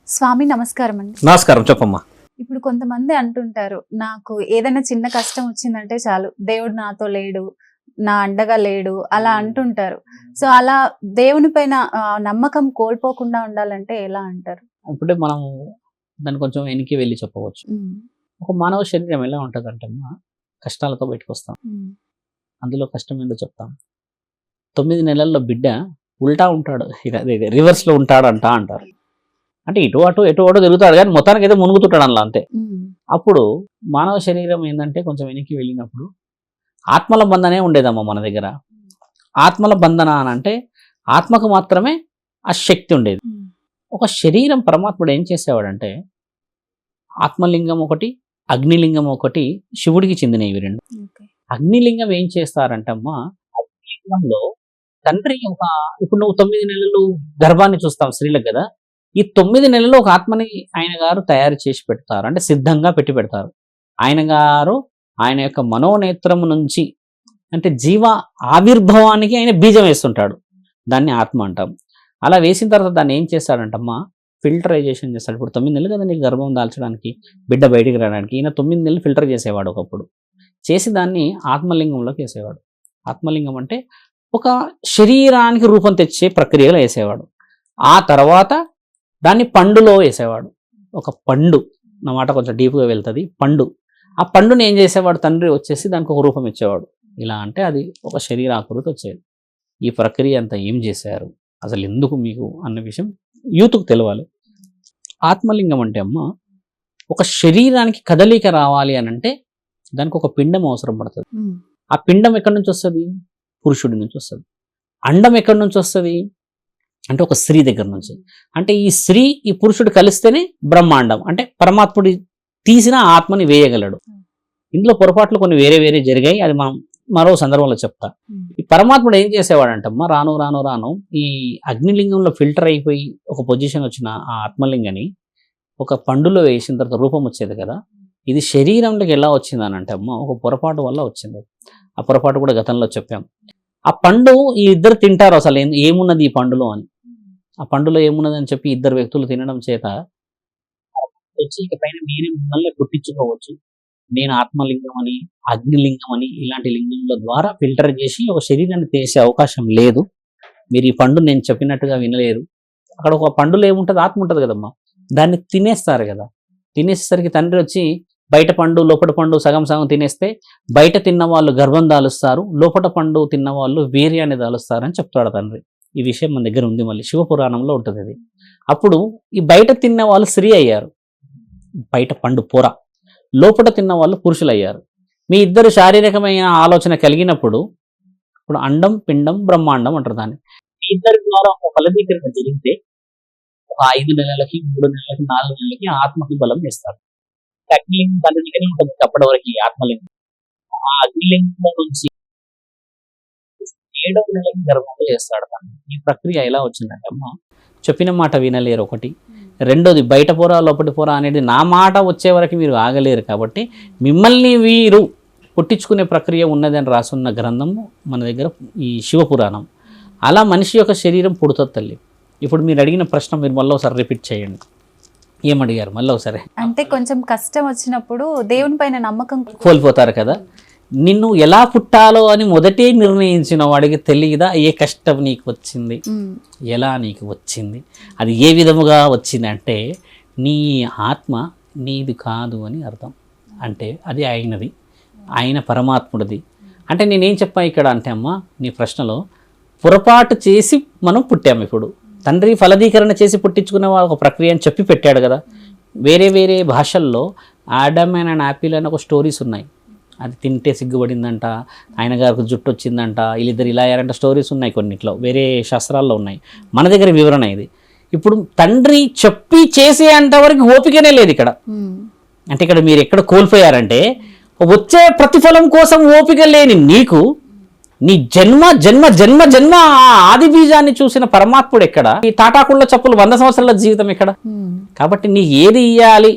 స్వామి నమస్కారం అండి. నమస్కారం, చెప్పమ్మా. ఇప్పుడు కొంతమంది అంటుంటారు, నాకు ఏదైనా చిన్న కష్టం వచ్చిందంటే చాలు దేవుడు నాతో లేడు, నా అండగా లేడు అలా అంటుంటారు. సో అలా దేవుని పైన నమ్మకం కోల్పోకుండా ఉండాలంటే ఎలా అంటారు? ఇప్పుడే మనం దాన్ని కొంచెం వెనక్కి వెళ్ళి చెప్పవచ్చు. ఒక మానవ శరీరం ఎలా ఉంటుందంటే అమ్మా, కష్టాలతో బయటకు వస్తాం. అందులో కష్టం ఏంటో చెప్తాం. 9 నెలల్లో బిడ్డ ఉల్టా ఉంటాడు, రివర్స్లో ఉంటాడంట అంటారు. అంటే ఇటు అటు తిరుగుతాడు కానీ మొత్తానికి అయితే మునుగుతుంటాడు అలా అంతే. అప్పుడు మానవ శరీరం ఏంటంటే కొంచెం వెనక్కి వెళ్ళినప్పుడు ఆత్మల బంధనే ఉండేదమ్మా మన దగ్గర. ఆత్మల బంధన అని అంటే ఆత్మకు మాత్రమే ఆ శక్తి ఉండేది. ఒక శరీరం పరమాత్ముడు ఏం చేసేవాడంటే, ఆత్మలింగం ఒకటి, అగ్నిలింగం ఒకటి శివుడికి చెందినవి ఇవి రెండు. అగ్నిలింగం ఏం చేస్తారంటే అమ్మా, అగ్నిలింగంలో తండ్రి ఇప్పుడు నువ్వు 9 నెలలు గర్భాన్ని చూస్తావు స్త్రీలకు కదా, ఈ 9 నెలలు ఒక ఆత్మని ఆయన గారు తయారు చేసి పెడతారు, అంటే సిద్ధంగా పెట్టి పెడతారు. ఆయన గారు ఆయన యొక్క మనోనేత్రము నుంచి అంటే జీవ ఆవిర్భావానికి ఆయన బీజం వేస్తుంటాడు, దాన్ని ఆత్మ అంటాం. అలా వేసిన తర్వాత దాన్ని ఏం చేస్తాడంటమ్మా, ఫిల్టరైజేషన్ చేస్తాడు. ఇప్పుడు 9 నెలలు కదా నీకు గర్భం దాల్చడానికి, బిడ్డ బయటికి రావడానికి, ఈయన 9 నెలలు ఫిల్టర్ చేసేవాడు ఒకప్పుడు. చేసి దాన్ని ఆత్మలింగంలోకి వేసేవాడు. ఆత్మలింగం అంటే ఒక శరీరానికి రూపం తెచ్చే ప్రక్రియలో వేసేవాడు. ఆ తర్వాత దాన్ని పండులో వేసేవాడు. ఒక పండు, నా మాట కొంచెం డీప్గా వెళ్తుంది, పండు. ఆ పండుని ఏం చేసేవాడు, తండ్రి వచ్చేసి దానికి ఒక రూపం ఇచ్చేవాడు. ఇలా అంటే అది ఒక శరీరాకృతి వచ్చేది. ఈ ప్రక్రియ అంతా ఏం చేశారు, అసలు ఎందుకు మీకు అన్న విషయం యూత్కు తెలవాలి. ఆత్మలింగం అంటే అమ్మ, ఒక శరీరానికి కదలిక రావాలి అని అంటే దానికి ఒక పిండం అవసరం పడుతుంది. ఆ పిండం ఎక్కడి నుంచి వస్తుంది, పురుషుడి నుంచి వస్తుంది. అండం ఎక్కడి నుంచి వస్తుంది అంటే ఒక స్త్రీ దగ్గర నుంచి. అంటే ఈ స్త్రీ ఈ పురుషుడు కలిస్తేనే బ్రహ్మాండం, అంటే పరమాత్ముడి తీసిన ఆత్మని వేయగలడు. ఇందులో పొరపాట్లు కొన్ని వేరే వేరే జరిగాయి, అది మనం మరో సందర్భంలో చెప్తా. ఈ పరమాత్ముడు ఏం చేసేవాడంటమ్మా, రాను రాను రాను ఈ అగ్నిలింగంలో ఫిల్టర్ అయిపోయి ఒక పొజిషన్ వచ్చిన ఆ ఆత్మలింగని ఒక పండులో వేసిన తర్వాత రూపం వచ్చేది కదా, ఇది శరీరంలోకి ఎలా వచ్చిందని అంటే అమ్మ, ఒక పొరపాటు వల్ల వచ్చింది. ఆ పొరపాటు కూడా గతంలో చెప్పాం. ఆ పండు ఈ ఇద్దరు తింటారు, అసలు ఏమున్నది ఈ పండులో అని. ఆ పండులో ఏమున్నది అని చెప్పి ఇద్దరు వ్యక్తులు తినడం చేత వచ్చి ఇక పైన మీరే మిమ్మల్ని పుట్టించుకోవచ్చు, నేను ఆత్మలింగం అని అగ్నిలింగం అని ఇలాంటి లింగంల ద్వారా ఫిల్టర్ చేసి ఒక శరీరాన్ని తీసే అవకాశం లేదు, మీరు ఈ పండు నేను చెప్పినట్టుగా వినలేరు. అక్కడ ఒక పండులో ఏముంటుంది, ఆత్మ ఉంటుంది కదమ్మా, దాన్ని తినేస్తారు కదా. తినేసేసరికి తండ్రి వచ్చి బయట పండు లోపల పండు సగం సగం తినేస్తే బయట తిన్న వాళ్ళు గర్భం దాలుస్తారు, లోపల పండు తిన్న వాళ్ళు వీర్యాన్ని దాలుస్తారని చెప్తాడు తండ్రి. ఈ విషయం మన దగ్గర ఉంది, మళ్ళీ శివపురాణంలో ఉంటుంది అది. అప్పుడు ఈ బయట తిన్న వాళ్ళు స్త్రీ అయ్యారు, బయట పండు పొర, లోపల తిన్న వాళ్ళు పురుషులు అయ్యారు. మీ ఇద్దరు శారీరకమైన ఆలోచన కలిగినప్పుడు ఇప్పుడు అండం పిండం బ్రహ్మాండం అంటారు దాన్ని. మీ ఇద్దరి ద్వారా ఒక ఫలదీకరణ జరిగితే ఒక 5 నెలలకి 3 నెలలకి 4 నెలలకి ఆత్మకి బలం ఇస్తారు. అగ్నిలింగం దాని దగ్గర ఉంటుంది అప్పటి వరకు ఆత్మలింగం. ఆ అగ్నిలింగం నుంచి 7వ నెలకి గర్భంలో చేస్తాడు తను. ఈ ప్రక్రియ ఎలా వచ్చిందంటే అమ్మ, చెప్పిన మాట వినలేరు ఒకటి, రెండోది బయట పొర లోపటి పొర అనేది నా మాట వచ్చే వరకు మీరు ఆగలేరు, కాబట్టి మిమ్మల్ని వీరు పుట్టించుకునే ప్రక్రియ ఉన్నదని రాసున్న గ్రంథము మన దగ్గర ఈ శివపురాణం. అలా మనిషి యొక్క శరీరం పుడుతుంది తల్లి. ఇప్పుడు మీరు అడిగిన ప్రశ్న మీరు మళ్ళీ ఒకసారి రిపీట్ చేయండి, ఏమడిగారు మళ్ళీ ఒకసారి. అంటే కొంచెం కష్టం వచ్చినప్పుడు దేవుని పైన నమ్మకం కోల్పోతారు కదా. నిన్ను ఎలా పుట్టాలో అని మొదటే నిర్ణయించిన వాడికి తెలియదా ఏ కష్టం నీకు వచ్చింది, ఎలా నీకు వచ్చింది, అది ఏ విధముగా వచ్చింది అంటే నీ ఆత్మ నీది కాదు అని అర్థం. అంటే అది ఆయనది, ఆయన పరమాత్ముడిది. అంటే నేనేం చెప్పా ఇక్కడ అంటే అమ్మ, నీ ప్రశ్నలో పొరపాటు చేసి మనం పుట్టాము. ఇప్పుడు తండ్రి ఫలదీకరణ చేసి పుట్టించుకునే ఒక ప్రక్రియ అని చెప్పి పెట్టాడు కదా. వేరే వేరే భాషల్లో ఆడమ్ అండ్ యాపిల్ అని ఒక స్టోరీస్ ఉన్నాయి. అది తింటే సిగ్గుపడిందంట, ఆయన గారికి జుట్టు వచ్చిందంట, వీళ్ళిద్దరు ఇలా అయ్యారంట, స్టోరీస్ ఉన్నాయి కొన్నిట్లో, వేరే శాస్త్రాల్లో ఉన్నాయి. మన దగ్గర వివరణ ఇది. ఇప్పుడు తండ్రి చెప్పి చేసే అంతవరకు ఓపికనే లేదు ఇక్కడ. అంటే ఇక్కడ మీరు ఎక్కడ కోల్పోయారంటే, వచ్చే ప్రతిఫలం కోసం ఓపిక లేని నీకు నీ జన్మ జన్మ జన్మ జన్మ ఆది బీజాన్ని చూసిన పరమాత్ముడు ఎక్కడ, ఈ తాటాకుళ్ళ చప్పులు 100 సంవత్సరాల జీవితం ఎక్కడ. కాబట్టి నీకు ఏది ఇయ్యాలి.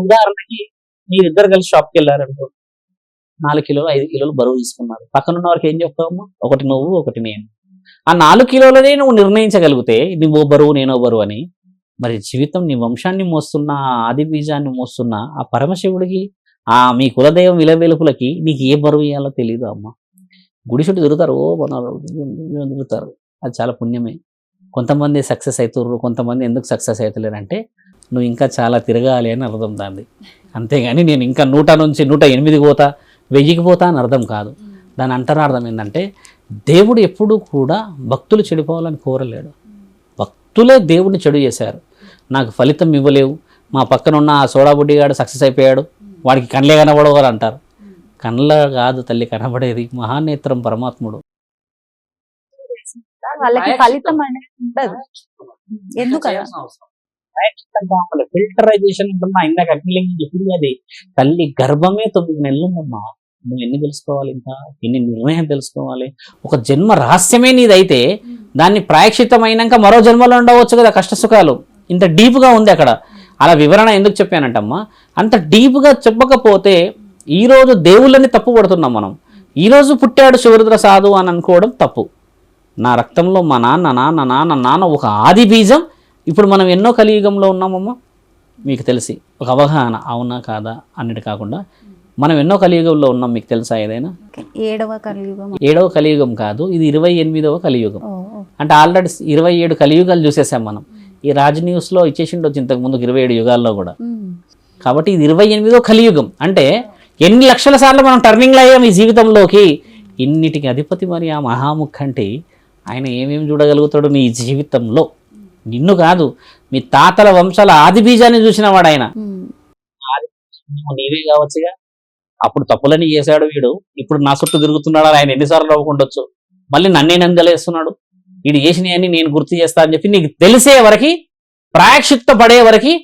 ఉదాహరణకి మీరిద్దరు కలిసి షాప్కి వెళ్ళారంటూ 4 కిలోలు 5 కిలోలు బరువు తీసుకున్నారు. పక్కనున్న వారికి ఏం చెప్తావమ్మా, ఒకటి నువ్వు ఒకటి నేను. ఆ 4 కిలోలనే నువ్వు నిర్ణయించగలిగితే నువ్వు బరువు నేనో బరువు అని, మరి జీవితం నీ వంశాన్ని మోస్తున్న ఆ ఆది బీజాన్ని మోస్తున్న ఆ పరమశివుడికి ఆ మీ కులదైవం విలవేలుపులకి నీకు ఏ బరువు ఇయ్యాలో తెలియదు అమ్మ. గుడి చుట్టూ తిరుగుతారు, ఓ బనాలు తిరుగుతారు, అది చాలా పుణ్యమే. కొంతమంది సక్సెస్ అవుతారు, కొంతమంది ఎందుకు సక్సెస్ అవుతలేరంటే నువ్వు ఇంకా చాలా తిరగాలి అని అర్థం దాన్ని. అంతేగాని నేను ఇంకా 100 నుంచి 108 పోతా 1000కి పోతా అని అర్థం కాదు. దాని అంతరార్థం ఏంటంటే దేవుడు ఎప్పుడూ కూడా భక్తులు చెడిపోవాలని కోరలేడు. భక్తులే దేవుడిని చెడు చేశారు. నాకు ఫలితం ఇవ్వలేవు, మా పక్కన ఉన్న ఆ సోడా బుడ్డిగాడు సక్సెస్ అయిపోయాడు, వాడికి కళ్ళే కనబడవు అని అంటారు. కళ్ళ కాదు తల్లి కనబడేది మహానేత్రం పరమాత్ముడు. వాళ్ళకి ఫలితం అనేది ఉండదు. ఎందుకలా? ఫిల్టరైజేషన్ ఉంటున్నా ఇందాక అగ్నిలింగం చెప్పింది అది. తల్లి గర్భమే 9 నెలలు ఉందమ్మా. నువ్వు ఎన్ని తెలుసుకోవాలి, ఇంకా ఎన్ని నిర్ణయం తెలుసుకోవాలి. ఒక జన్మ రహస్యమే నీదైతే దాన్ని ప్రాయశ్చిత్తమైనాక మరో జన్మలో ఉండవచ్చు కదా కష్ట సుఖాలు. ఇంత డీప్గా ఉంది అక్కడ. అలా వివరణ ఎందుకు చెప్పానంటమ్మా, అంత డీప్గా చెప్పకపోతే ఈరోజు దేవుళ్ళని తప్పు పడుతున్నాం మనం. ఈరోజు పుట్టాడు శివరుద్ర సాధు అని అనుకోవడం తప్పు. నా రక్తంలో మా నాన్న ఒక ఆది బీజం. ఇప్పుడు మనం ఎన్నో కలియుగంలో ఉన్నామమ్మా, మీకు తెలిసి ఒక అవగాహన అవునా కాదా అన్నిటి కాకుండా మనం ఎన్నో కలియుగంలో ఉన్నాం, మీకు తెలుసా ఏదైనా? 7వ కలియుగం. 7వ కలియుగం కాదు, ఇది 28వ కలియుగం. అంటే ఆల్రెడీ 27 కలియుగాలు చూసేసాం మనం. ఈ రాజ్ న్యూస్లో ఇచ్చేసిండు వచ్చి ఇంతకు ముందుకు 27 యుగాల్లో కూడా. కాబట్టి ఇది 28వ కలియుగం. అంటే ఎన్ని లక్షల సార్లు మనం టర్నింగ్లు అయ్యాం ఈ జీవితంలోకి. ఇన్నిటికి అధిపతి మరి ఆ మహాముఖంటి ఆయన ఏమేమి చూడగలుగుతాడు నీ జీవితంలో? నిన్ను కాదు, మీ తాతల వంశాల ఆది బీజాన్ని చూసిన వాడు ఆయన. నీవే కావచ్చుగా. అప్పుడు తప్పులని చేశాడు వీడు, ఇప్పుడు నా చుట్టూ తిరుగుతున్నాడు ఆయన ఎన్నిసార్లు నవ్వుకుండొచ్చు. మళ్ళీ నన్నే నందలేస్తున్నాడు, వీడు చేసినవన్నీ నేను గుర్తు చేస్తా అని చెప్పి నీకు తెలిసే వరకు, ప్రాయశ్చిత్త పడే వరకు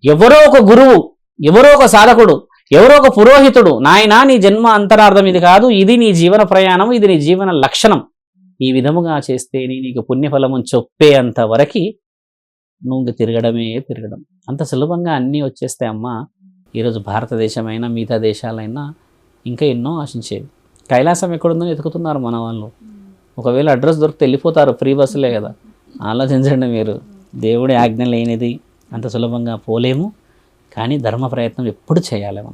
ఎవరో ఒక గురువు, ఎవరో ఒక సాధకుడు, ఎవరో ఒక పురోహితుడు నాయనా నీ జన్మ అంతరార్థం ఇది కాదు, ఇది నీ జీవన ప్రయాణం, ఇది నీ జీవన లక్షణం, ఈ విధముగా చేస్తే నీకు పుణ్యఫలము చెప్పేంత వరకు నువ్వు తిరగడం. అంత సులభంగా అన్నీ వచ్చేస్తాయి అమ్మా. ఈరోజు భారతదేశమైనా మిగతా దేశాలైనా ఇంకా ఎన్నో ఆశించేవి. కైలాసం ఎక్కడుందో వెతుకుతున్నారు మన వాళ్ళు. ఒకవేళ అడ్రస్ దొరికితే వెళ్ళిపోతారు, ఫ్రీ బస్సులే కదా. ఆలోచించండి మీరు. దేవుడి ఆజ్ఞ లేనిది అంత సులభంగా పోలేము. కానీ ధర్మ ప్రయత్నం ఎప్పుడు చేయాలి మనం.